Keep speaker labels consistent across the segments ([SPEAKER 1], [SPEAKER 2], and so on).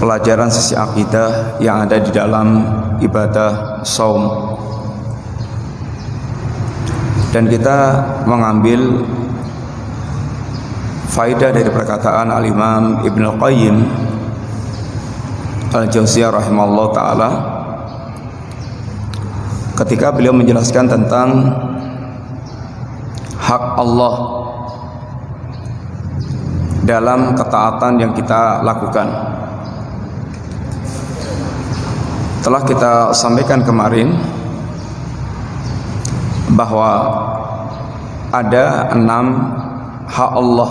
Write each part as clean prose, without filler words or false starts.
[SPEAKER 1] pelajaran sisi akidah yang ada di dalam ibadah saum. Dan kita mengambil faidah dari perkataan Al-Imam Ibnu Qayyim Al-Jauziyah rahimahullah ta'ala ketika beliau menjelaskan tentang hak Allah dalam ketaatan yang kita lakukan. Telah kita sampaikan kemarin bahwa ada 6 hak Allah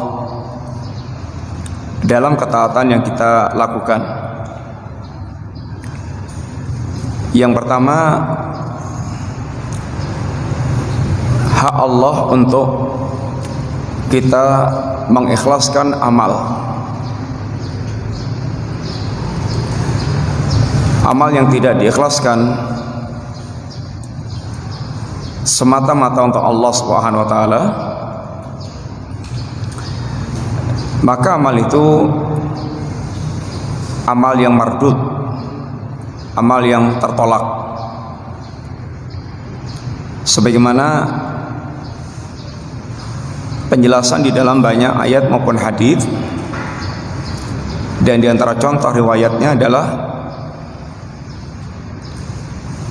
[SPEAKER 1] dalam ketaatan yang kita lakukan. Yang pertama, hak Allah untuk kita mengikhlaskan amal. Amal yang tidak diikhlaskan semata-mata untuk Allah Subhanahu wa taala, maka amal itu amal yang mardud, amal yang tertolak. Sebagaimana penjelasan di dalam banyak ayat maupun hadis, dan di antara contoh riwayatnya adalah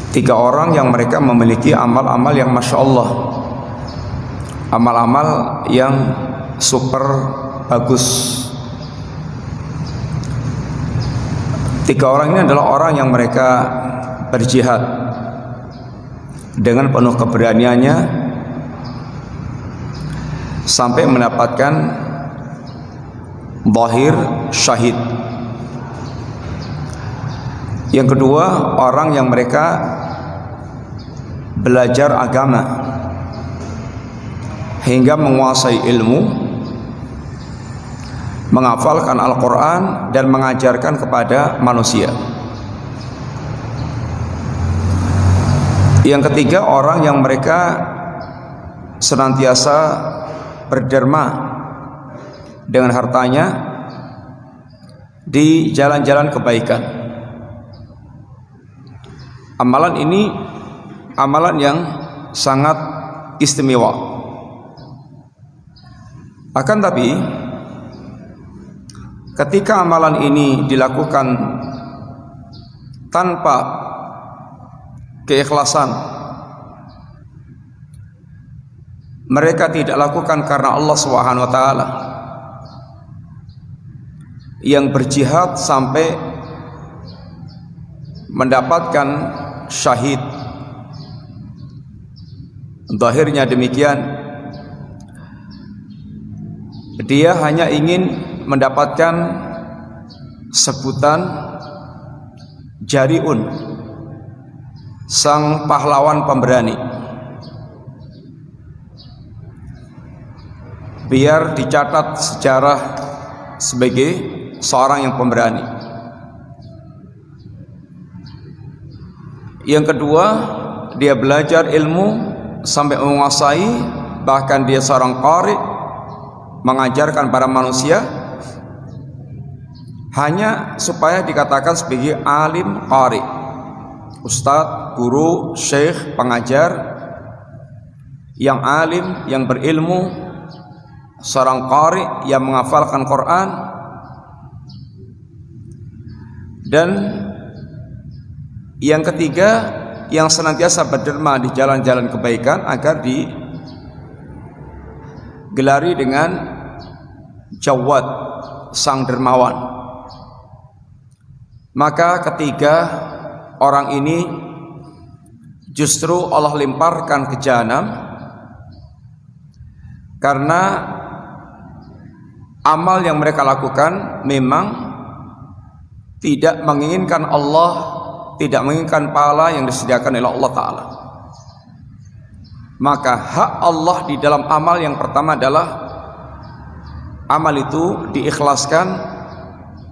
[SPEAKER 1] 3 orang yang mereka memiliki amal-amal yang masya Allah, amal-amal yang super bagus. 3 orang ini adalah orang yang mereka berjihad dengan penuh keberaniannya sampai mendapatkan zahir syahid. Yang kedua, orang yang mereka belajar agama hingga menguasai ilmu, menghafalkan Al-Quran dan mengajarkan kepada manusia. Yang ketiga, orang yang mereka senantiasa berderma dengan hartanya di jalan-jalan kebaikan. Amalan ini amalan yang sangat istimewa. Akan tapi ketika amalan ini dilakukan tanpa keikhlasan, mereka tidak lakukan karena Allah Subhanahu wa taala, yang berjihad sampai mendapatkan syahid, zahirnya demikian, dia hanya ingin mendapatkan sebutan jariun, sang pahlawan pemberani, biar dicatat sejarah sebagai seorang yang pemberani. Yang kedua, dia belajar ilmu sampai menguasai, bahkan dia seorang qari, mengajarkan para manusia hanya supaya dikatakan sebagai alim qari, ustadz, guru, syekh, pengajar yang alim, yang berilmu, seorang qari yang menghafalkan Quran. Dan yang ketiga, yang senantiasa berderma di jalan-jalan kebaikan agar digelari dengan Jawad, sang dermawan. Maka ketiga orang ini justru Allah lemparkan ke jahanam karena amal yang mereka lakukan memang tidak menginginkan Allah, tidak menginginkan pahala yang disediakan oleh Allah Ta'ala. Maka hak Allah di dalam amal yang pertama adalah amal itu diikhlaskan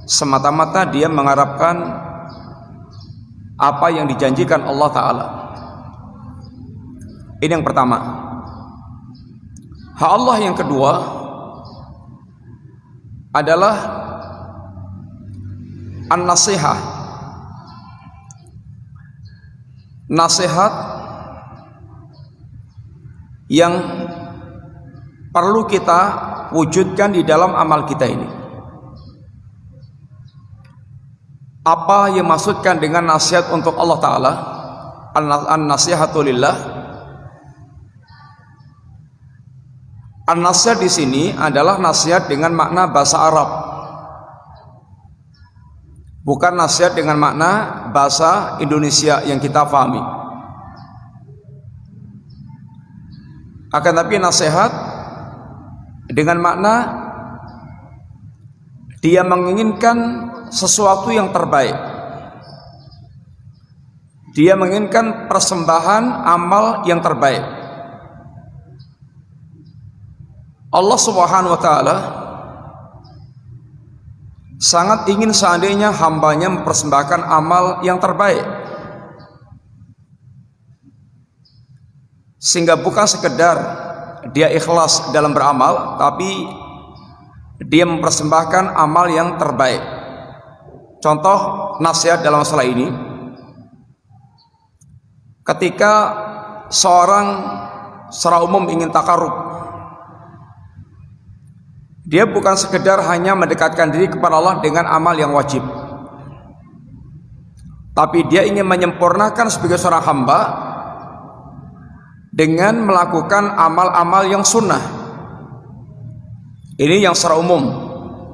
[SPEAKER 1] semata-mata dia mengharapkan apa yang dijanjikan Allah Ta'ala. Ini yang pertama. Hak Allah yang kedua adalah an-nasihah, nasihat yang perlu kita wujudkan di dalam amal kita ini. Apa yang maksudkan dengan nasihat untuk Allah Ta'ala? An-nasihatu lillah. An-nasihat di sini adalah nasihat dengan makna bahasa Arab, bukan nasihat dengan makna bahasa Indonesia yang kita pahami. Akan tapi nasihat dengan makna dia menginginkan sesuatu yang terbaik, dia menginginkan persembahan amal yang terbaik. Allah Subhanahu wa Ta'ala sangat ingin seandainya hambanya mempersembahkan amal yang terbaik, sehingga bukan sekedar dia ikhlas dalam beramal, tapi dia mempersembahkan amal yang terbaik. Contoh nasihat dalam masalah ini, ketika seorang secara umum ingin takarrub, dia bukan sekedar hanya mendekatkan diri kepada Allah dengan amal yang wajib, tapi dia ingin menyempurnakan sebagai seorang hamba dengan melakukan amal-amal yang sunnah. Ini yang secara umum,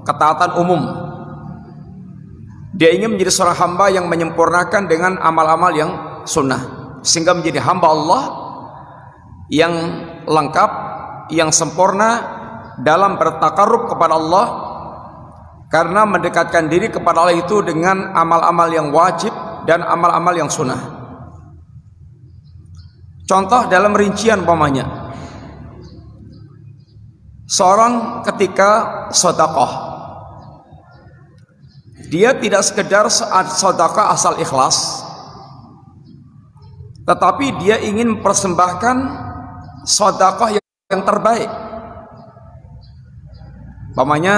[SPEAKER 1] ketaatan umum. Dia ingin menjadi seorang hamba yang menyempurnakan dengan amal-amal yang sunnah, sehingga menjadi hamba Allah yang lengkap, yang sempurna dalam bertakarrub kepada Allah, karena mendekatkan diri kepada Allah itu dengan amal-amal yang wajib dan amal-amal yang sunnah. Contoh dalam rincian umpamanya, seorang ketika sedekah, dia tidak sekedar sedekah asal ikhlas, tetapi dia ingin mempersembahkan sedekah yang terbaik. Umpamanya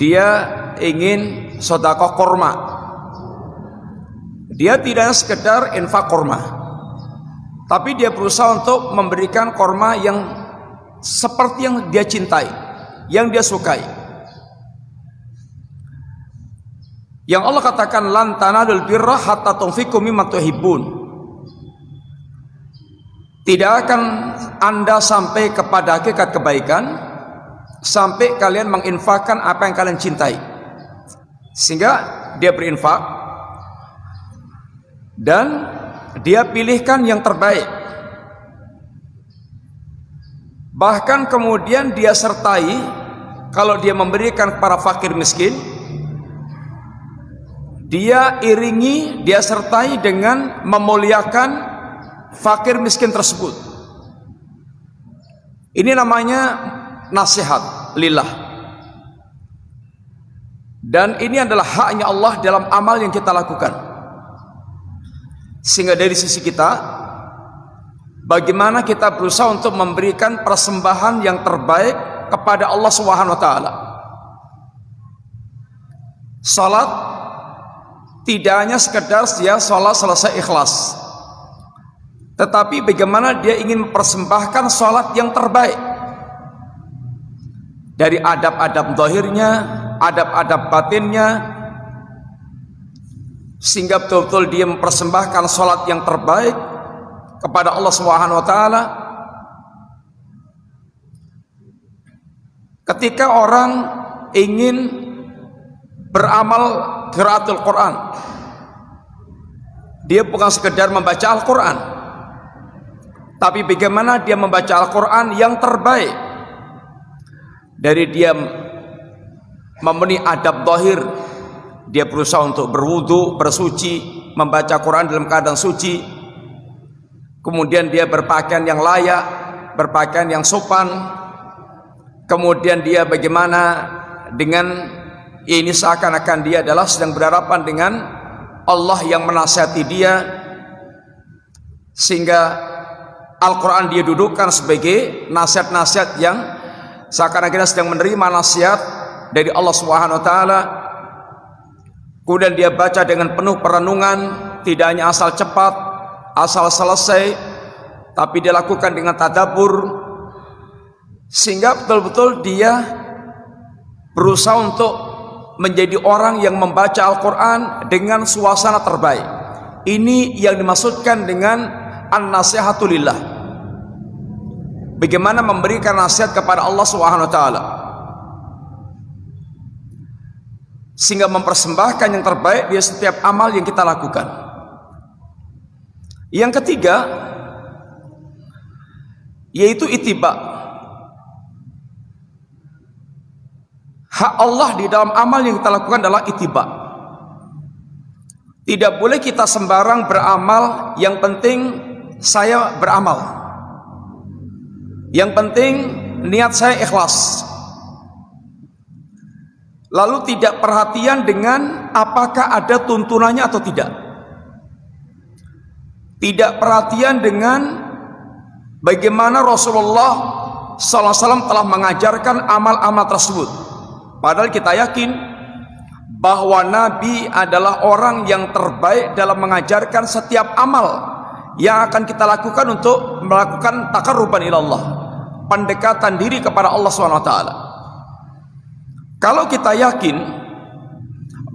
[SPEAKER 1] dia ingin sedekah kurma, dia tidak sekedar infak kurma, tapi dia berusaha untuk memberikan kurma yang seperti yang dia cintai, yang dia sukai. Yang Allah katakan lan tanalul birra hatta tunfiqu mimma tuhibbun. Tidak akan Anda sampai kepada hakikat kebaikan sampai kalian menginfakkan apa yang kalian cintai. Sehingga dia berinfak dan dia pilihkan yang terbaik. Bahkan kemudian dia sertai, kalau dia memberikan kepada fakir miskin, dia iringi, dia sertai dengan memuliakan fakir miskin tersebut. Ini namanya nasihat lillah. Dan ini adalah haknya Allah dalam amal yang kita lakukan. Sehingga dari sisi kita, bagaimana kita berusaha untuk memberikan persembahan yang terbaik kepada Allah Subhanahu wa Ta'ala. Salat tidak hanya sekedar dia sholat selesai ikhlas, tetapi bagaimana dia ingin mempersembahkan sholat yang terbaik, dari adab-adab zahirnya, adab-adab batinnya, sehingga betul-betul dia mempersembahkan sholat yang terbaik kepada Allah Subhanahu wa Ta'ala. Ketika orang ingin beramal qiraatul Quran, dia bukan sekedar membaca Al-Quran, tapi bagaimana dia membaca Al-Quran yang terbaik. Dari dia memenuhi adab zahir, dia berusaha untuk berwudu, bersuci, membaca Quran dalam keadaan suci. Kemudian dia berpakaian yang layak, berpakaian yang sopan. Kemudian dia bagaimana dengan ini seakan-akan dia adalah sedang berhadapan dengan Allah yang menasihati dia, sehingga Al-Quran dia dudukkan sebagai nasihat-nasihat yang seakan-akan dia sedang menerima nasihat dari Allah Subhanahu wa Ta'ala. kemudian dia baca dengan penuh perenungan, tidak hanya asal cepat, asal selesai, tapi dia lakukan dengan tadabbur, sehingga betul-betul dia berusaha untuk menjadi orang yang membaca Al-Quran dengan suasana terbaik. Ini yang dimaksudkan dengan an-nasihatu lillah. Bagaimana memberikan nasihat kepada Allah Subhanahu wa taala, sehingga mempersembahkan yang terbaik di setiap amal yang kita lakukan. Yang ketiga yaitu ittiba. Hak Allah di dalam amal yang kita lakukan adalah ittiba. Tidak boleh kita sembarang beramal, yang penting saya beramal, yang penting niat saya ikhlas, lalu tidak perhatian dengan apakah ada tuntunannya atau tidak, tidak perhatian dengan bagaimana Rasulullah SAW telah mengajarkan amal-amal tersebut. Padahal kita yakin bahwa Nabi adalah orang yang terbaik dalam mengajarkan setiap amal yang akan kita lakukan untuk melakukan taqarruban ilallah, pendekatan diri kepada Allah SWT. Kalau kita yakin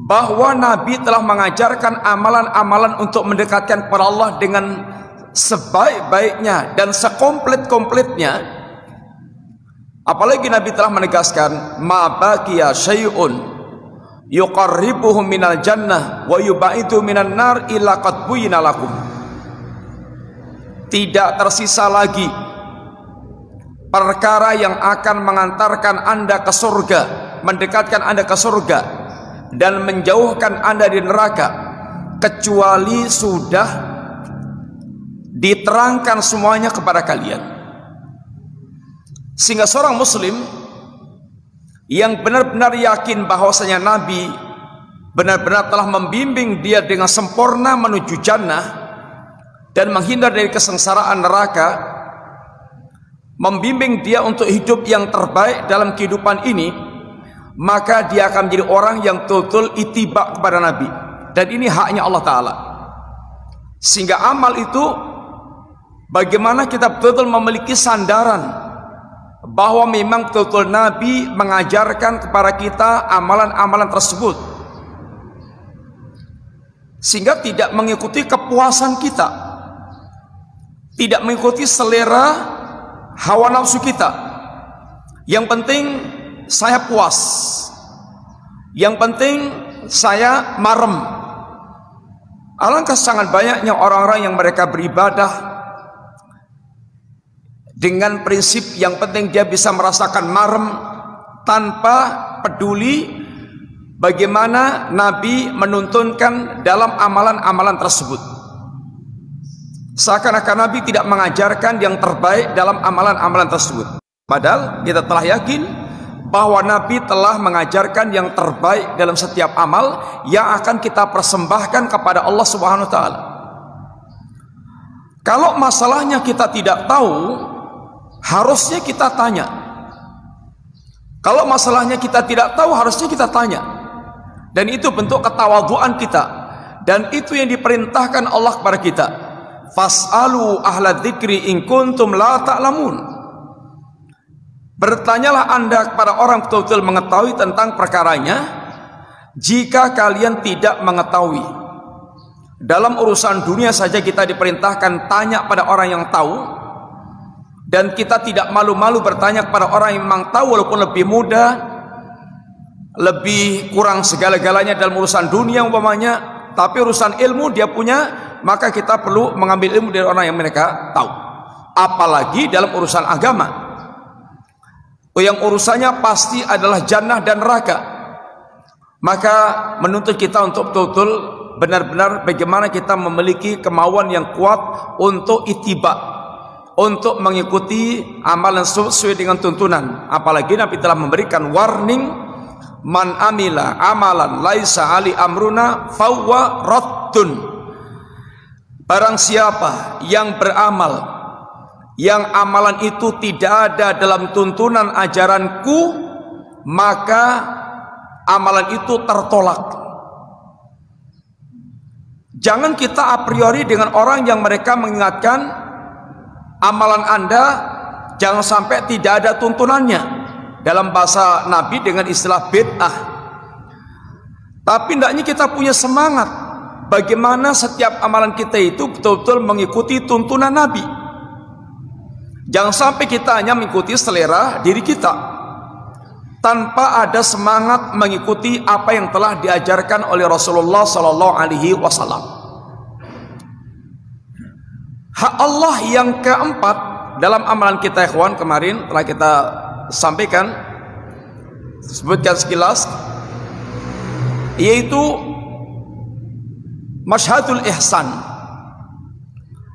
[SPEAKER 1] bahwa Nabi telah mengajarkan amalan-amalan untuk mendekatkan kepada Allah dengan sebaik-baiknya dan sekomplit-komplitnya, apalagi Nabi telah menegaskan ma baqiya syai'un yuqarribuhum minal jannah wa yubaidu minan nar illa qad buyina lakum. Tidak tersisa lagi perkara yang akan mengantarkan Anda ke surga, mendekatkan Anda ke surga dan menjauhkan Anda di neraka, kecuali sudah diterangkan semuanya kepada kalian. Sehingga seorang muslim yang benar-benar yakin bahwasanya Nabi benar-benar telah membimbing dia dengan sempurna menuju jannah dan menghindar dari kesengsaraan neraka, membimbing dia untuk hidup yang terbaik dalam kehidupan ini, maka dia akan menjadi orang yang betul-betul ittiba kepada Nabi, dan ini haknya Allah Ta'ala. Sehingga amal itu, bagaimana kita betul-betul memiliki sandaran bahwa memang betul-betul Nabi mengajarkan kepada kita amalan-amalan tersebut, sehingga tidak mengikuti kepuasan kita, tidak mengikuti selera hawa nafsu kita. Yang penting saya puas, yang penting saya marem. Alangkah sangat banyaknya orang-orang yang mereka beribadah dengan prinsip yang penting dia bisa merasakan marem, tanpa peduli bagaimana Nabi menuntunkan dalam amalan-amalan tersebut. Seakan-akan Nabi tidak mengajarkan yang terbaik dalam amalan-amalan tersebut. Padahal kita telah yakin bahwa Nabi telah mengajarkan yang terbaik dalam setiap amal yang akan kita persembahkan kepada Allah Subhanahu wa taala. Kalau masalahnya kita tidak tahu, harusnya kita tanya. Kalau masalahnya kita tidak tahu, harusnya kita tanya. Dan itu bentuk ketawaduan kita, dan itu yang diperintahkan Allah kepada kita. Fas'alu ahla dzikri in kuntum la ta'lamun. Bertanyalah Anda kepada orang betul-betul mengetahui tentang perkaranya jika kalian tidak mengetahui. Dalam urusan dunia saja kita diperintahkan tanya pada orang yang tahu, dan kita tidak malu-malu bertanya kepada orang yang memang tahu, walaupun lebih muda, lebih kurang segala-galanya dalam urusan dunia umpamanya, tapi urusan ilmu dia punya, maka kita perlu mengambil ilmu dari orang yang mereka tahu. Apalagi dalam urusan agama, yang urusannya pasti adalah jannah dan neraka, maka menuntut kita untuk betul-betul benar-benar bagaimana kita memiliki kemauan yang kuat untuk ittiba, untuk mengikuti amalan sesuai dengan tuntunan. Apalagi Nabi telah memberikan warning, man amila amalan laisa ali amruna fahuwa raddun. Barang siapa yang beramal yang amalan itu tidak ada dalam tuntunan ajaranku, maka amalan itu tertolak. Jangan kita a priori dengan orang yang mereka mengingatkan amalan Anda jangan sampai tidak ada tuntunannya. Dalam bahasa Nabi dengan istilah bid'ah. Tapi hendaknya kita punya semangat bagaimana setiap amalan kita itu betul-betul mengikuti tuntunan Nabi. Jangan sampai kita hanya mengikuti selera diri kita tanpa ada semangat mengikuti apa yang telah diajarkan oleh Rasulullah sallallahu alaihi wasallam. Hak Allah yang keempat dalam amalan kita, ikhwan, kemarin telah kita sampaikan, sebutkan sekilas, yaitu masyhadul ihsan.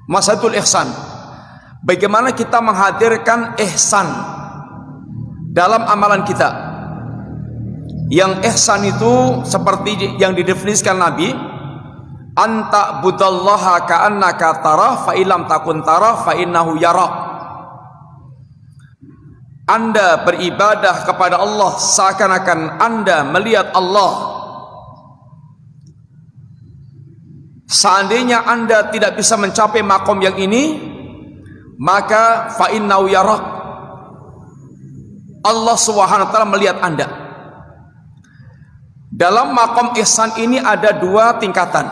[SPEAKER 1] Masyhadul ihsan, bagaimana kita menghadirkan ihsan dalam amalan kita. Yang ihsan itu seperti yang didefinisikan Nabi, anta budallaha ka'annaka tarah fa illam takun tarah fa innahu yarak. Anda beribadah kepada Allah seakan-akan Anda melihat Allah. Seandainya Anda tidak bisa mencapai makom yang ini, maka fa innahu yarak. Allah Subhanahu wa taala melihat Anda. Dalam makom ihsan ini ada dua tingkatan.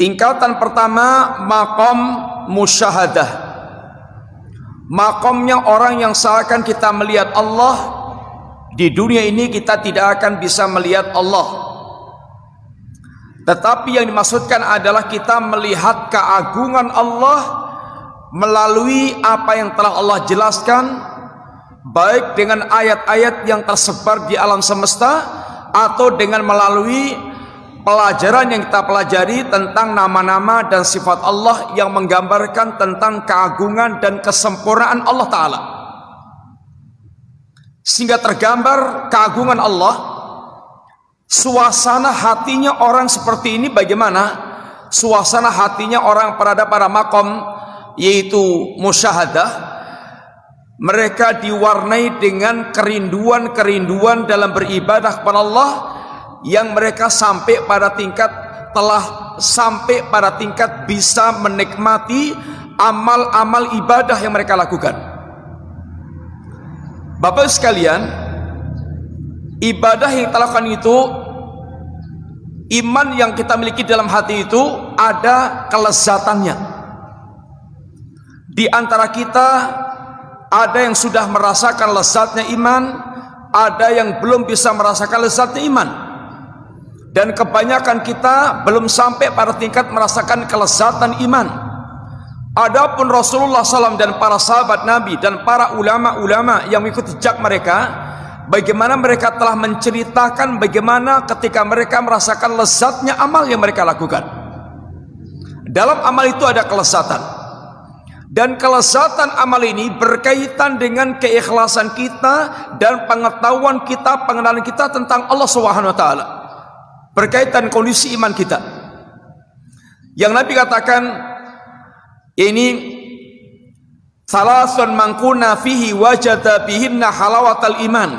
[SPEAKER 1] Tingkatan pertama makom musyahadah. Makomnya orang yang seakan kita melihat Allah. Di dunia ini kita tidak akan bisa melihat Allah, tetapi yang dimaksudkan adalah kita melihat keagungan Allah melalui apa yang telah Allah jelaskan, baik dengan ayat-ayat yang tersebar di alam semesta atau dengan melalui pelajaran yang kita pelajari tentang nama-nama dan sifat Allah yang menggambarkan tentang keagungan dan kesempurnaan Allah Ta'ala, sehingga tergambar keagungan Allah. Suasana hatinya orang seperti ini bagaimana? Suasana hatinya orang pada makom yaitu musyahadah, mereka diwarnai dengan kerinduan-kerinduan dalam beribadah kepada Allah, yang mereka sampai pada tingkat bisa menikmati amal-amal ibadah yang mereka lakukan. Bapak sekalian, ibadah yang kita lakukan itu, iman yang kita miliki dalam hati itu ada kelezatannya. Di antara kita ada yang sudah merasakan lezatnya iman, ada yang belum bisa merasakan lezatnya iman. Dan kebanyakan kita belum sampai pada tingkat merasakan kelezatan iman. Adapun Rasulullah SAW dan para sahabat Nabi dan para ulama-ulama yang mengikuti jejak mereka, bagaimana mereka telah menceritakan bagaimana ketika mereka merasakan lezatnya amal yang mereka lakukan. Dalam amal itu ada kelezatan, dan kelezatan amal ini berkaitan dengan keikhlasan kita dan pengetahuan kita, pengenalan kita tentang Allah Subhanahu wa taala, berkaitan kondisi iman kita. Yang Nabi katakan ini salasun mangkuna fihi wajada bihinna halawatal iman.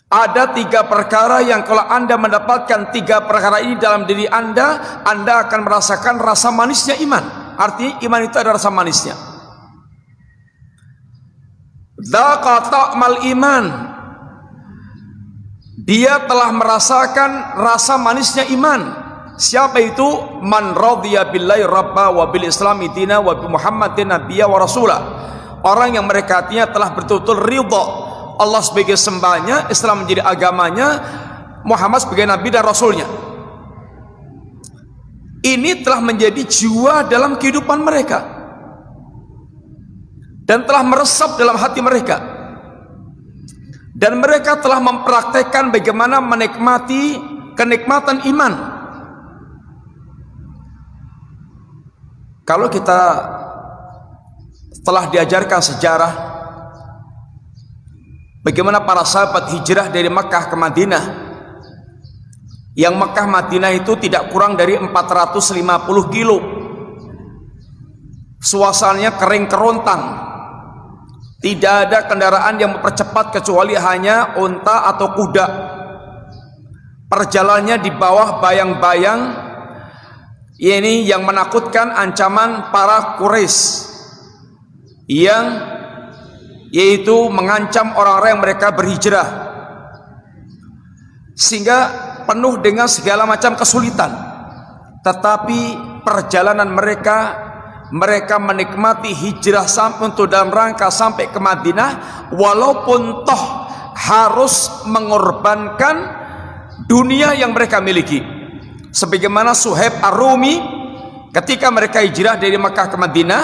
[SPEAKER 1] Ada tiga perkara yang kalau Anda mendapatkan tiga perkara ini dalam diri Anda akan merasakan rasa manisnya iman. Artinya iman itu ada rasa manisnya. Dzaqa ta'mal iman, dia telah merasakan rasa manisnya iman. Siapa itu? Man radhiya billahi rabba wa bil islami dina wa bi muhammadin nabiyya wa rasulah. Orang yang mereka artinya telah betul-betul ridha Allah sebagai sembahnya, Islam menjadi agamanya, Muhammad sebagai nabi dan rasulnya. Ini telah menjadi jiwa dalam kehidupan mereka dan telah meresap dalam hati mereka, dan mereka telah mempraktekkan bagaimana menikmati kenikmatan iman. Kalau kita telah diajarkan sejarah bagaimana para sahabat hijrah dari Makkah ke Madinah, yang Makkah Madinah itu tidak kurang dari 450 kilo. Suasananya kering kerontang, tidak ada kendaraan yang mempercepat kecuali hanya unta atau kuda. Perjalanannya di bawah bayang-bayang Ini yang menakutkan ancaman para Quraisy yang yaitu mengancam orang-orang yang mereka berhijrah, sehingga penuh dengan segala macam kesulitan. Tetapi perjalanan mereka menikmati hijrah sampai untuk dalam rangka sampai ke Madinah, walaupun toh harus mengorbankan dunia yang mereka miliki. Sebagaimana Suhaib Ar-Rumi ketika mereka hijrah dari Makkah ke Madinah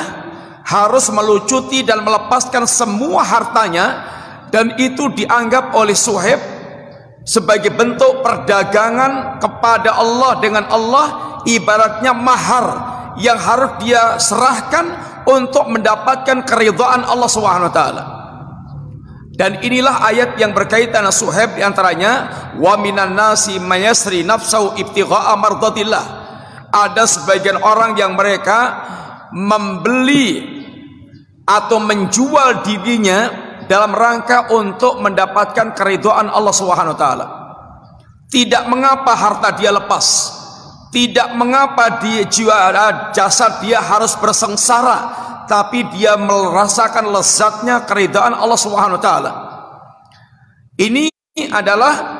[SPEAKER 1] harus melucuti dan melepaskan semua hartanya, dan itu dianggap oleh Suhaib sebagai bentuk perdagangan kepada Allah dengan Allah, ibaratnya mahar yang harus dia serahkan untuk mendapatkan keridhaan Allah Subhanahu wa taala. Dan inilah ayat yang berkaitan dengan Suhaib, diantaranya wa minan nasi mayasri nafsau ibtigha'a mardatillah. Ada sebagian orang yang mereka membeli atau menjual dirinya dalam rangka untuk mendapatkan keridhaan Allah Subhanahu wa taala. Tidak mengapa harta dia lepas, tidak mengapa dia jasad dia harus bersengsara, tapi dia merasakan lezatnya keridhaan Allah Subhanahu wa taala. Ini adalah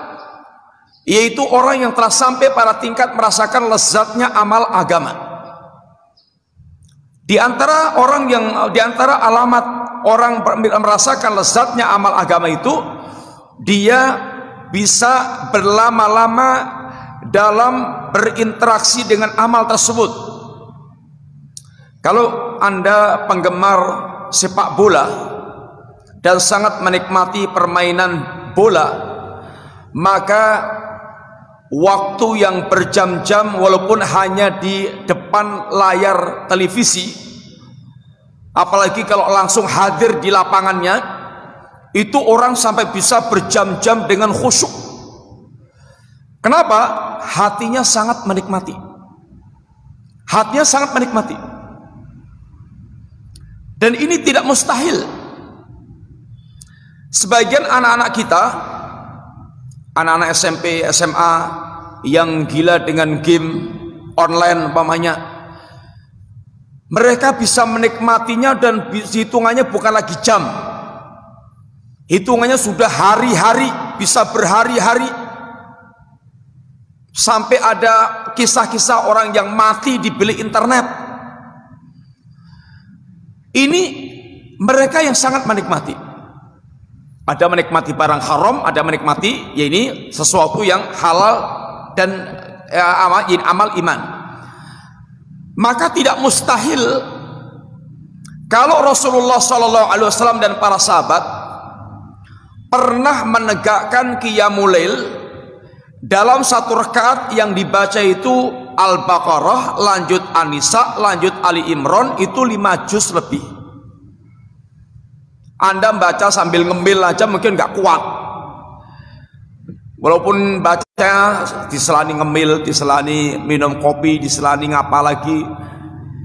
[SPEAKER 1] yaitu orang yang telah sampai pada tingkat merasakan lezatnya amal agama. Di antara alamat orang merasakan lezatnya amal agama itu, dia bisa berlama-lama dalam berinteraksi dengan amal tersebut. Kalau Anda penggemar sepak bola dan sangat menikmati permainan bola, maka waktu yang berjam-jam walaupun hanya di depan layar televisi, apalagi kalau langsung hadir di lapangannya, itu orang sampai bisa berjam-jam dengan khusyuk. Kenapa? Hatinya sangat menikmati. Hatinya sangat menikmati. Dan ini tidak mustahil. Sebagian anak-anak kita, anak-anak SMP, SMA yang gila dengan game online umpamanya, mereka bisa menikmatinya dan hitungannya bukan lagi jam, hitungannya sudah hari-hari, bisa berhari-hari. Sampai ada kisah-kisah orang yang mati di bilik internet. Ini mereka yang sangat menikmati. Ada menikmati barang haram, ada menikmati ya ini sesuatu yang halal dan amal iman. Maka tidak mustahil kalau Rasulullah SAW dan para sahabat pernah menegakkan qiyamul lail dalam satu rakaat yang dibaca itu Al-Baqarah, lanjut An-Nisa, lanjut Ali Imran, itu 5 juz lebih. Anda baca sambil ngemil aja mungkin nggak kuat. Walaupun baca diselani ngemil, diselani minum kopi, diselani ngapa lagi.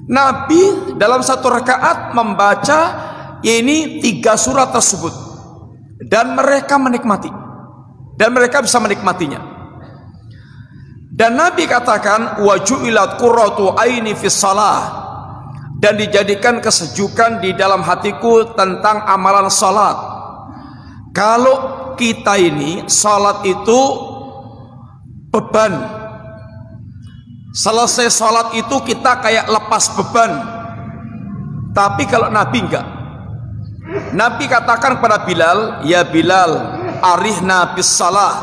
[SPEAKER 1] Nabi dalam satu rakaat membaca ini 3 surat tersebut, dan mereka menikmati, dan mereka bisa menikmatinya. Dan Nabi katakan wa ju'ilat qurratu aini fis shalah, dan dijadikan kesejukan di dalam hatiku tentang amalan salat. Kalau kita ini salat itu beban, selesai salat itu kita kayak lepas beban. Tapi kalau Nabi enggak. Nabi katakan kepada Bilal, ya Bilal, arihna bis salah,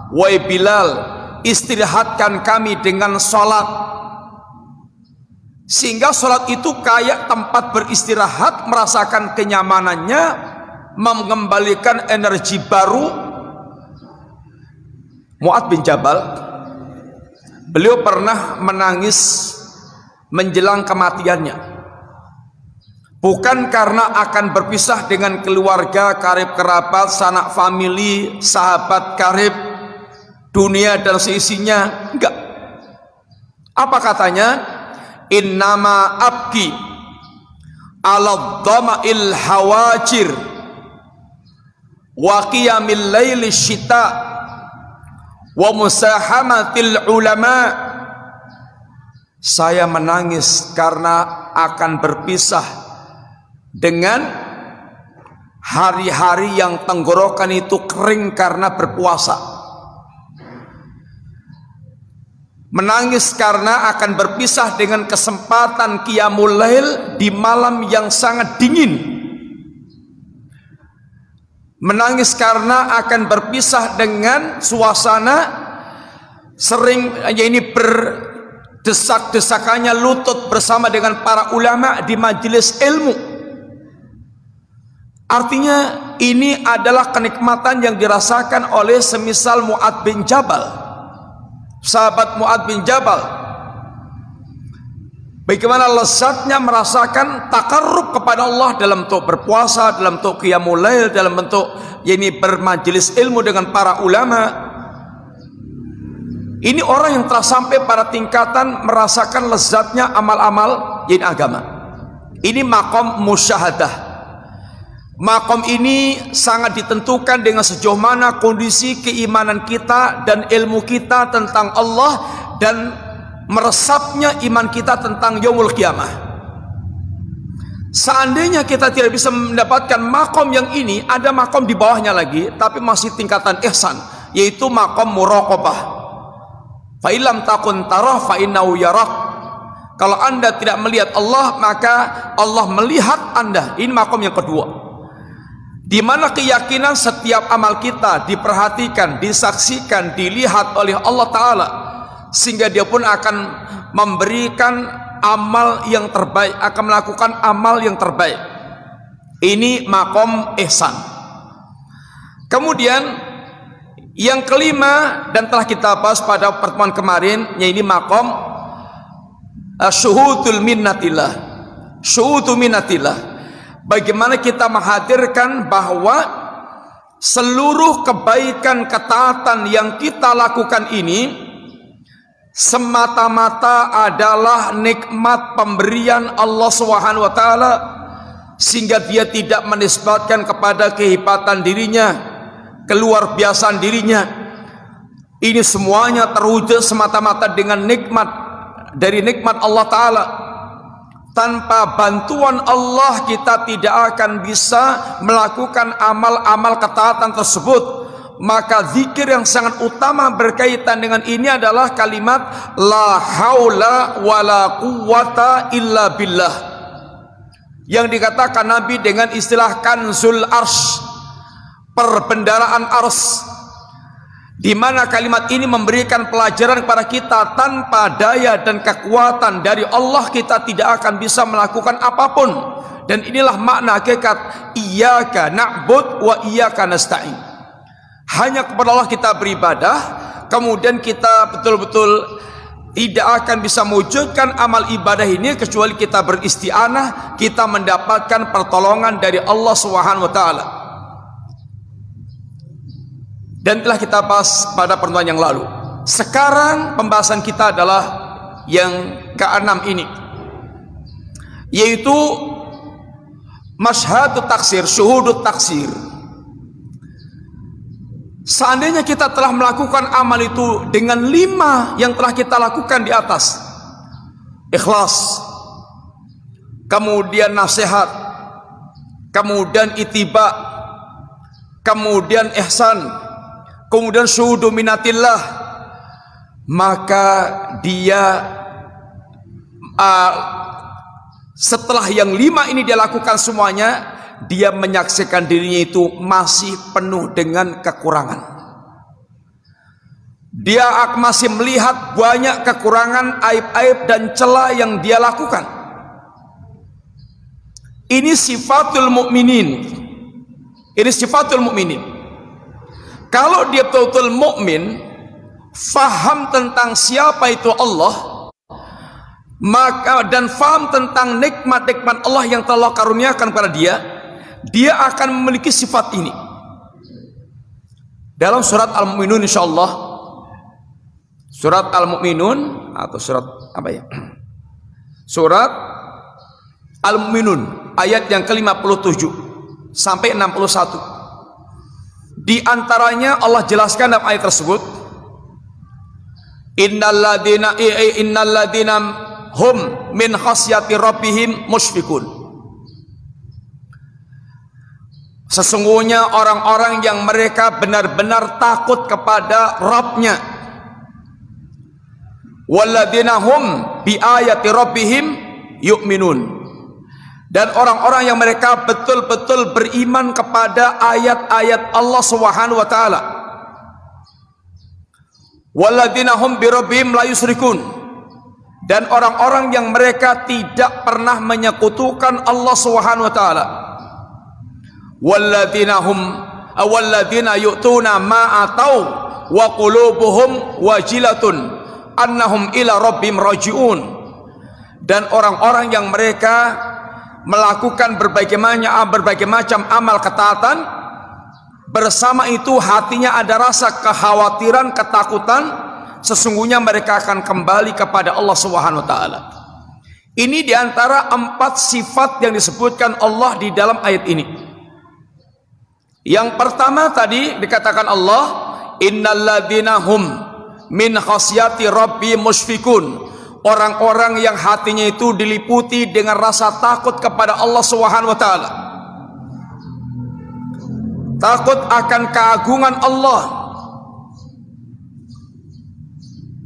[SPEAKER 1] wahai Bilal, istirahatkan kami dengan salat. Sehingga salat itu kayak tempat beristirahat, merasakan kenyamanannya, mengembalikan energi baru. Mu'adz bin Jabal, beliau pernah menangis menjelang kematiannya, bukan karena akan berpisah dengan keluarga, karib kerabat, sanak famili, sahabat karib, dunia dan seisinya, enggak. Apa katanya? Innama abki ala dhama'il hawajir wa qiyamil laili syita wa musahamatil ulama. Saya menangis karena akan berpisah dengan hari-hari yang tenggorokan itu kering karena berpuasa. Menangis karena akan berpisah dengan kesempatan qiyamul lail di malam yang sangat dingin. Menangis karena akan berpisah dengan suasana sering ini berdesak-desakannya lutut bersama dengan para ulama di majelis ilmu. Artinya ini adalah kenikmatan yang dirasakan oleh semisal Mu'adz bin Jabal, sahabat Mu'adz bin Jabal. Bagaimana lezatnya merasakan takarrub kepada Allah dalam bentuk berpuasa, dalam bentuk qiyamul lail, dalam bentuk ini bermajelis ilmu dengan para ulama. Ini orang yang telah sampai pada tingkatan merasakan lezatnya amal-amal yang agama. Ini maqam musyahadah. Maqam ini sangat ditentukan dengan sejauh mana kondisi keimanan kita dan ilmu kita tentang Allah dan meresapnya iman kita tentang yaumul qiyamah. Seandainya kita tidak bisa mendapatkan makom yang ini, ada makom di bawahnya lagi, tapi masih tingkatan ihsan, yaitu makom muraqabah. Fa illam takun tarah fa innahu yarak. Kalau Anda tidak melihat Allah, maka Allah melihat Anda. Ini makom yang kedua, di mana keyakinan setiap amal kita diperhatikan, disaksikan, dilihat oleh Allah Ta'ala, sehingga dia pun akan memberikan amal yang terbaik, akan melakukan amal yang terbaik. Ini makom ihsan. Kemudian yang kelima, dan telah kita bahas pada pertemuan kemarin, yaitu makom syuhudul minnatillah. Syuhudul minnatillah, bagaimana kita menghadirkan bahwa seluruh kebaikan ketaatan yang kita lakukan ini semata-mata adalah nikmat pemberian Allah Subhanahu wa taala, sehingga dia tidak menisbatkan kepada kehebatan dirinya, keluar biasaan dirinya. Ini semuanya terwujud semata-mata dengan nikmat dari nikmat Allah taala. Tanpa bantuan Allah kita tidak akan bisa melakukan amal-amal ketaatan tersebut. Maka zikir yang sangat utama berkaitan dengan ini adalah kalimat la haula wala quwwata illa billah, yang dikatakan Nabi dengan istilah kanzul arsy, perbendaraan arsy, di mana kalimat ini memberikan pelajaran kepada kita, tanpa daya dan kekuatan dari Allah kita tidak akan bisa melakukan apapun. Dan inilah makna hakikat iyyaka na'bud wa iyyaka nasta'in. Hanya kepada Allah kita beribadah, kemudian kita betul-betul tidak akan bisa mewujudkan amal ibadah ini kecuali kita beristi'anah, kita mendapatkan pertolongan dari Allah Subhanahu wa taala. Dan telah kita bahas pada pertemuan yang lalu. Sekarang pembahasan kita adalah yang keenam ini, yaitu masyhadut taksir, syuhudut taksir. Seandainya kita telah melakukan amal itu dengan 5 yang telah kita lakukan di atas, ikhlas, kemudian nasihat, kemudian ittiba, kemudian ihsan, kemudian syuhudu minatillah, maka dia setelah yang 5 ini dia lakukan semuanya, dia menyaksikan dirinya itu masih penuh dengan kekurangan. Dia masih melihat banyak kekurangan, aib-aib dan celah yang dia lakukan. Ini sifatul mukminin. Ini sifatul mukminin. Kalau dia betul-betul mukmin, faham tentang siapa itu Allah, maka dan faham tentang nikmat-nikmat Allah yang telah karuniakan kepada dia akan memiliki sifat ini. Dalam surat Al-Mu'minun, insyaallah, surat Al-Mu'minun atau surat apa ya? Surat Al-Mu'minun ayat yang ke-57 sampai 61. Di antaranya Allah jelaskan dalam ayat tersebut, innalladzina hum min khasyati rabbihim musyfikun. Sesungguhnya orang-orang yang mereka benar-benar takut kepada Rabb-nya. Walladzina hum bi ayati rabbihim yu'minun. Dan orang-orang yang mereka betul-betul beriman kepada ayat-ayat Allah Subhanahu wa taala. Walladzina hum bi rabbihim la yusyrikun. Dan orang-orang yang mereka tidak pernah menyekutukan Allah Subhanahu wa taala. Walladzina yu'tuna ma atau wa qulubuhum wajilatun annahum ila rabbihim rajiun. Dan orang-orang yang mereka melakukan berbagai macam amal ketaatan, bersama itu hatinya ada rasa kekhawatiran, ketakutan, sesungguhnya mereka akan kembali kepada Allah Subhanahu wa taala. Ini diantara 4 sifat yang disebutkan Allah di dalam ayat ini. Yang pertama tadi dikatakan Allah, innalladzina hum min khasyati rabbi musyfikun. Orang-orang yang hatinya itu diliputi dengan rasa takut kepada Allah Subhanahu wa taala. Takut akan keagungan Allah.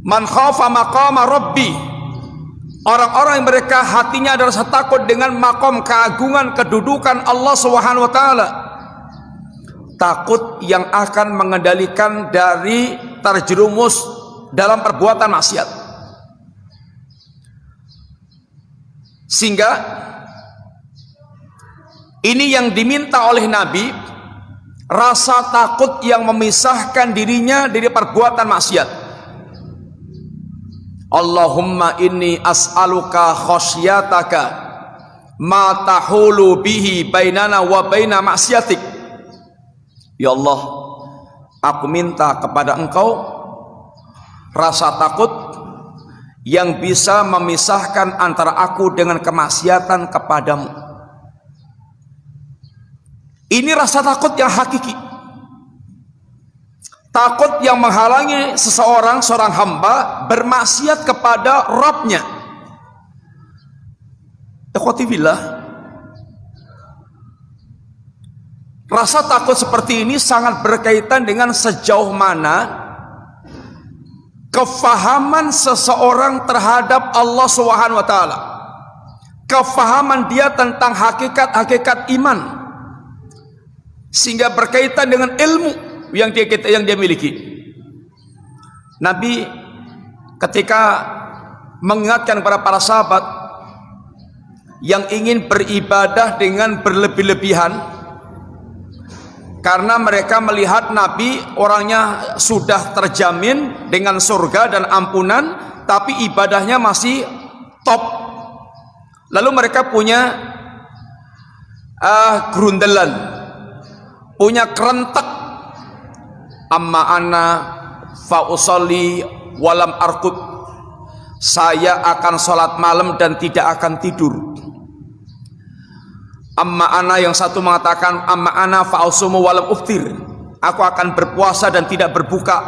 [SPEAKER 1] Man khafa maqama rabbi. Orang-orang yang mereka hatinya ada rasa takut dengan makom keagungan kedudukan Allah Subhanahu wa taala. Takut yang akan mengendalikan dari terjerumus dalam perbuatan maksiat. Sehingga ini yang diminta oleh Nabi, rasa takut yang memisahkan dirinya dari perbuatan maksiat. Allahumma inni as'aluka khasyataka ma tahulu bihi bainana wa baina maksiatik. Ya Allah, aku minta kepada Engkau rasa takut yang bisa memisahkan antara aku dengan kemaksiatan kepadamu. Ini rasa takut yang hakiki. Takut yang menghalangi seorang hamba bermaksiat kepada Rabb-nya. Ikhwati billah, rasa takut seperti ini sangat berkaitan dengan sejauh mana kefahaman seseorang terhadap Allah Subhanahu wa taala. Kefahaman dia tentang hakikat-hakikat iman. Sehingga berkaitan dengan ilmu yang dia miliki. Nabi ketika mengingatkan kepada para sahabat yang ingin beribadah dengan berlebih-lebihan, karena mereka melihat Nabi orangnya sudah terjamin dengan surga dan ampunan, tapi ibadahnya masih top. Lalu mereka punya gerundelan, punya kerentek. Amma ana fa usolli walam arkut. Saya akan sholat malam dan tidak akan tidur. Amma ana, yang satu mengatakan amma ana fa'usumu walam uftir. Aku akan berpuasa dan tidak berbuka.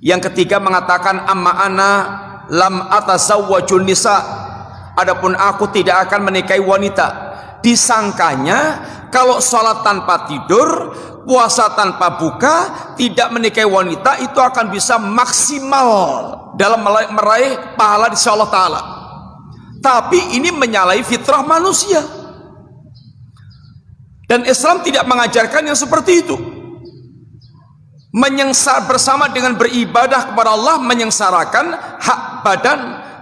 [SPEAKER 1] Yang ketiga mengatakan amma ana lam atazawwajun nisa. Adapun aku tidak akan menikahi wanita. Disangkanya kalau sholat tanpa tidur, puasa tanpa buka, tidak menikahi wanita, itu akan bisa maksimal dalam meraih pahala di Allah Ta'ala. Tapi ini menyalahi fitrah manusia. Dan Islam tidak mengajarkan yang seperti itu. Menyengsar bersama dengan beribadah kepada Allah, menyengsarakan hak badan,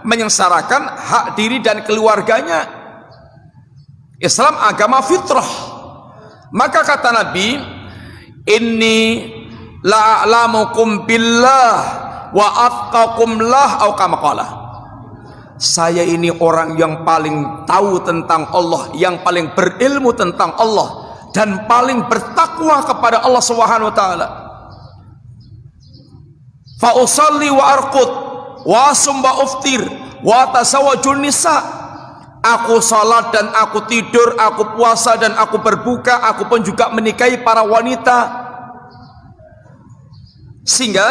[SPEAKER 1] menyengsarakan hak diri dan keluarganya. Islam agama fitrah. Maka kata Nabi, inni la'alamukum billah wa atqakum lah, atau kama qala. Saya ini orang yang paling tahu tentang Allah, yang paling berilmu tentang Allah, dan paling bertakwa kepada Allah Subhanahu wa taala. Fa usalli wa arqud wa asum wa uftir wa tasawwajun nisa. Aku salat dan aku tidur, aku puasa dan aku berbuka, aku pun juga menikahi para wanita. Sehingga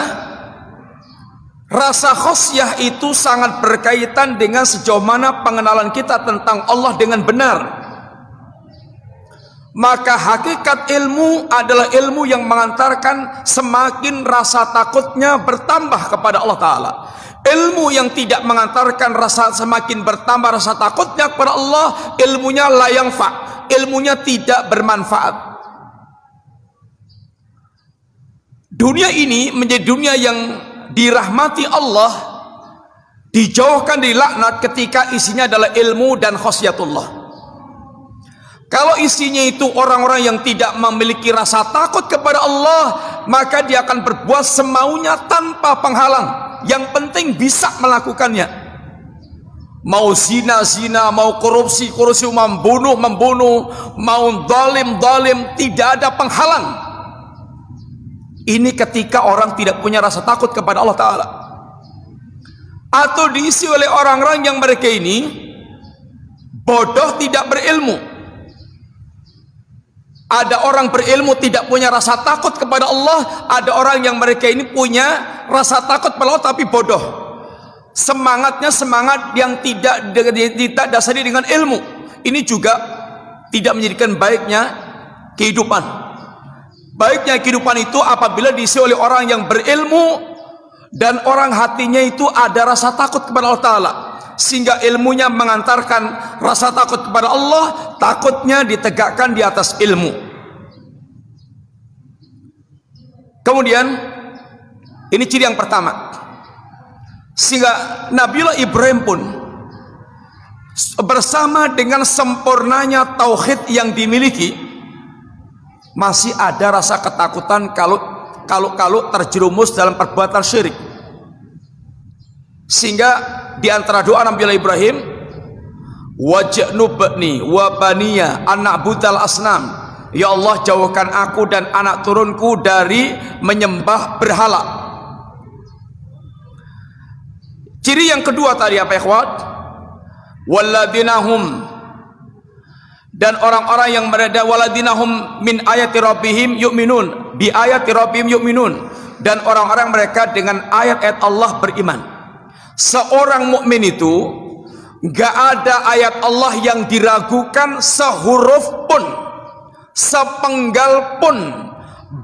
[SPEAKER 1] Rasa khosyah itu sangat berkaitan dengan sejauh mana pengenalan kita tentang Allah dengan benar. Maka hakikat ilmu adalah ilmu yang mengantarkan semakin rasa takutnya bertambah kepada Allah Ta'ala. Ilmu yang tidak mengantarkan semakin bertambah rasa takutnya kepada Allah, ilmunya la yanfa', ilmunya tidak bermanfaat. Dunia ini menjadi dunia yang dirahmati Allah, dijauhkan dari laknat ketika isinya adalah ilmu dan khosyatullah. Kalau isinya itu orang-orang yang tidak memiliki rasa takut kepada Allah, maka dia akan berbuat semaunya tanpa penghalang. Yang penting bisa melakukannya. Mau zina, mau korupsi, membunuh, mau zalim, tidak ada penghalang. Ini ketika orang tidak punya rasa takut kepada Allah Ta'ala. Atau diisi oleh orang-orang yang mereka ini bodoh, tidak berilmu. Ada orang berilmu tidak punya rasa takut kepada Allah. Ada orang yang mereka ini punya rasa takut kepada Allah tapi bodoh. Semangatnya semangat yang tidak dasari dengan ilmu. Ini juga tidak menjadikan baiknya kehidupan. Baiknya kehidupan itu apabila diisi oleh orang yang berilmu dan orang hatinya itu ada rasa takut kepada Allah Ta'ala, sehingga ilmunya mengantarkan rasa takut kepada Allah, takutnya ditegakkan di atas ilmu. Kemudian ini ciri yang pertama, sehingga Nabiullah Ibrahim pun bersama dengan sempurnanya tauhid yang dimiliki, masih ada rasa ketakutan kalau terjerumus dalam perbuatan syirik. Sehingga di antara doa Nabiullah Ibrahim, waj'nubni wa baniya an na'budal asnam, ya Allah jauhkan aku dan anak turunku dari menyembah berhala. Ciri yang kedua tadi apa ya ikhwat? Walladinahum, dan orang-orang yang berada waladinahum min ayati rabbihim yu'minun, bi ayati rabbihim yu'minun, dan orang-orang mereka dengan ayat-ayat Allah beriman. Seorang mukmin itu gak ada ayat Allah yang diragukan sehuruf pun, sepenggal pun.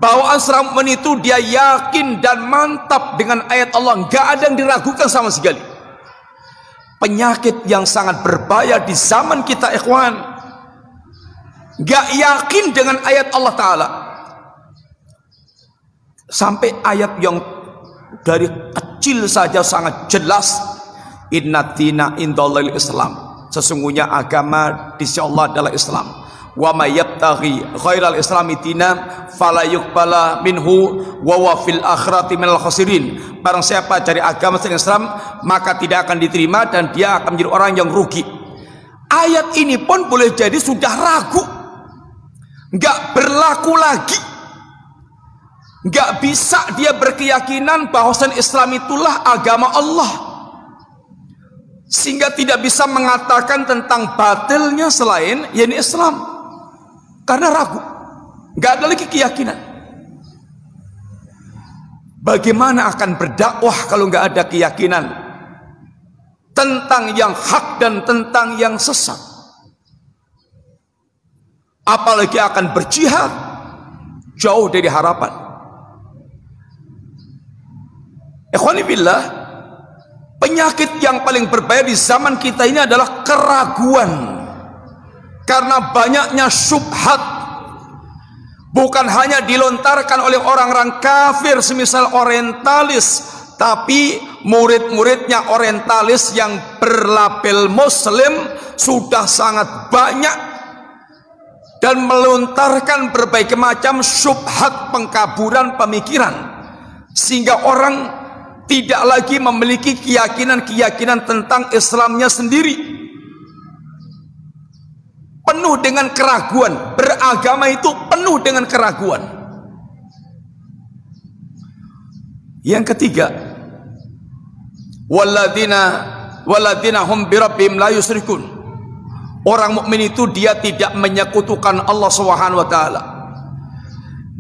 [SPEAKER 1] Bawaan seorang mukmin itu dia yakin dan mantap dengan ayat Allah, gak ada yang diragukan sama sekali. Penyakit yang sangat berbahaya di zaman kita ikhwan, gak yakin dengan ayat Allah Ta'ala. Sampai ayat yang dari kecil saja sangat jelas, inna dina indallahil Islam, sesungguhnya agama di sisi Allah adalah Islam. Wa may yabtaghi ghairal islami dinan fala yuqbala minhu wa huwa fil akhirati minal khasirin. Barang siapa cari agama selain Islam, maka tidak akan diterima dan dia akan menjadi orang yang rugi. Ayat ini pun boleh jadi sudah ragu, nggak berlaku lagi. Nggak bisa dia berkeyakinan bahwasan Islam itulah agama Allah, sehingga tidak bisa mengatakan tentang batilnya selain yakni Islam, karena ragu, nggak ada lagi keyakinan. Bagaimana akan berdakwah kalau nggak ada keyakinan tentang yang hak dan tentang yang sesat? Apalagi akan berjihad, jauh dari harapan. Ikhwani billah, penyakit yang paling berbahaya di zaman kita ini adalah keraguan. Karena banyaknya syubhat, bukan hanya dilontarkan oleh orang-orang kafir semisal orientalis, tapi murid-muridnya orientalis yang berlabel muslim sudah sangat banyak dan melontarkan berbagai macam syubhat, pengkaburan pemikiran, sehingga orang tidak lagi memiliki keyakinan-keyakinan tentang Islamnya sendiri. Penuh dengan keraguan, beragama itu penuh dengan keraguan. Yang ketiga, waladina hum birabbihim la yusyrikun. Orang mukmin itu dia tidak menyekutukan Allah Subhanahu wa taala.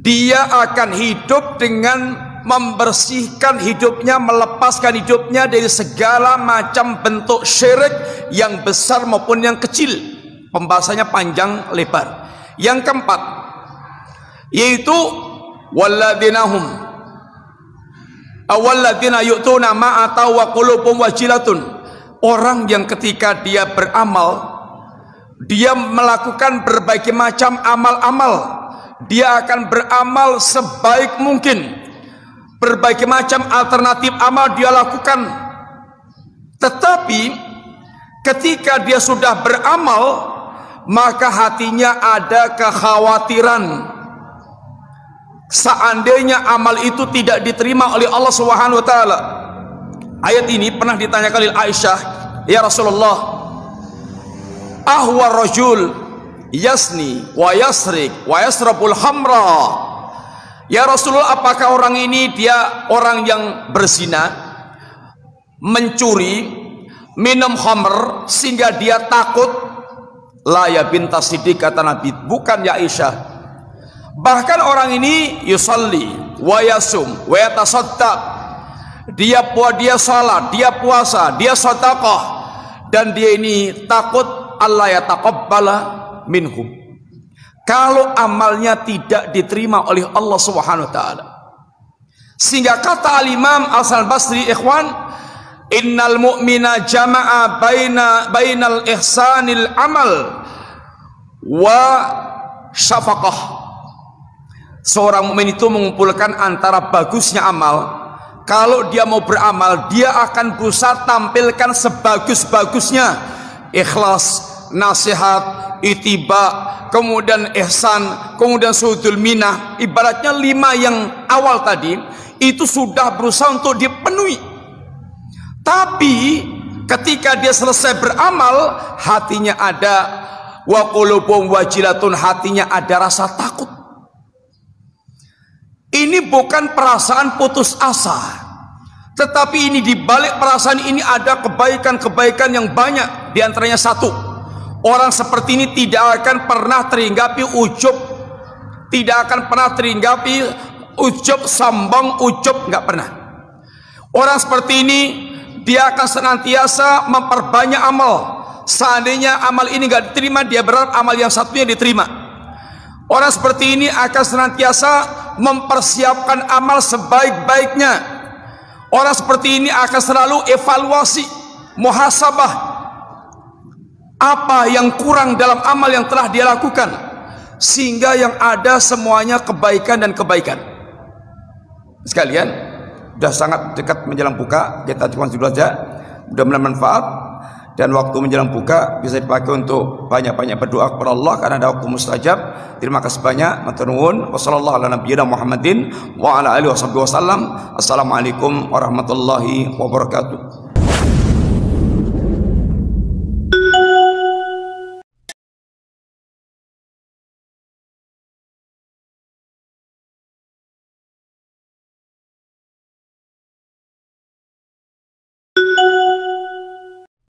[SPEAKER 1] Dia akan hidup dengan membersihkan hidupnya, melepaskan hidupnya dari segala macam bentuk syirik yang besar maupun yang kecil. Pembahasannya panjang lebar. Yang keempat yaitu walladzina yu'tuna ma ataw wa qulubuhum wajilatun. Orang yang ketika dia beramal, dia melakukan berbagai macam amal-amal, dia akan beramal sebaik mungkin, berbagai macam alternatif amal dia lakukan, tetapi ketika dia sudah beramal, maka hatinya ada kekhawatiran seandainya amal itu tidak diterima oleh Allah Subhanahu wa taala. Ayat ini pernah ditanyakan oleh Aisyah, "Ya Rasulullah, ahwa rajul yasni wa yasrik wa yasrabul khamra." Ya Rasulullah, apakah orang ini dia orang yang berzina, mencuri, minum khamr sehingga dia takut? La ya binta Siddiq, kata Nabi, bukan ya Aisyah. Bahkan orang ini yusalli wa yasum wa yatasaddaq, dia salat, dia puasa, dia sedekah, dan dia ini takut Allah ya taqabbala minhum, kalau amalnya tidak diterima oleh Allah Subhanahu wa taala. Sehingga kata al-Imam Hasan Basri, ikhwan, innal mu'mina jama'a bainal ihsanil amal wa syafaqah. Seorang mukmin itu mengumpulkan antara bagusnya amal. Kalau dia mau beramal, dia akan berusaha tampilkan sebagus-bagusnya. Ikhlas, nasihat, itiba, kemudian ihsan, kemudian suhudul minah. Ibaratnya 5 yang awal tadi itu sudah berusaha untuk dipenuhi. Tapi ketika dia selesai beramal, hatinya ada wa qulubuhum wajilatun, hatinya ada rasa takut. Ini bukan perasaan putus asa, tetapi ini di balik perasaan ini ada kebaikan-kebaikan yang banyak. Di antaranya satu, orang seperti ini tidak akan pernah terhinggapi ujub, tidak akan pernah terhinggapi ujub, sombong, ujub, nggak pernah. Orang seperti ini dia akan senantiasa memperbanyak amal. Seandainya amal ini nggak diterima, dia berharap amal yang satunya diterima. Orang seperti ini akan senantiasa mempersiapkan amal sebaik-baiknya. Orang seperti ini akan selalu evaluasi, muhasabah, apa yang kurang dalam amal yang telah dia lakukan, sehingga yang ada semuanya kebaikan dan kebaikan. Sekalian, sudah sangat dekat menjelang buka, kita cuma dulu saja, mudah-mudahan manfaat. Dan waktu menjelang buka bisa dipakai untuk banyak-banyak berdoa kepada Allah karena ada waktu mustajab. Terima kasih banyak. Matur nuwun. Wassalamualaikum warahmatullahi wabarakatuh.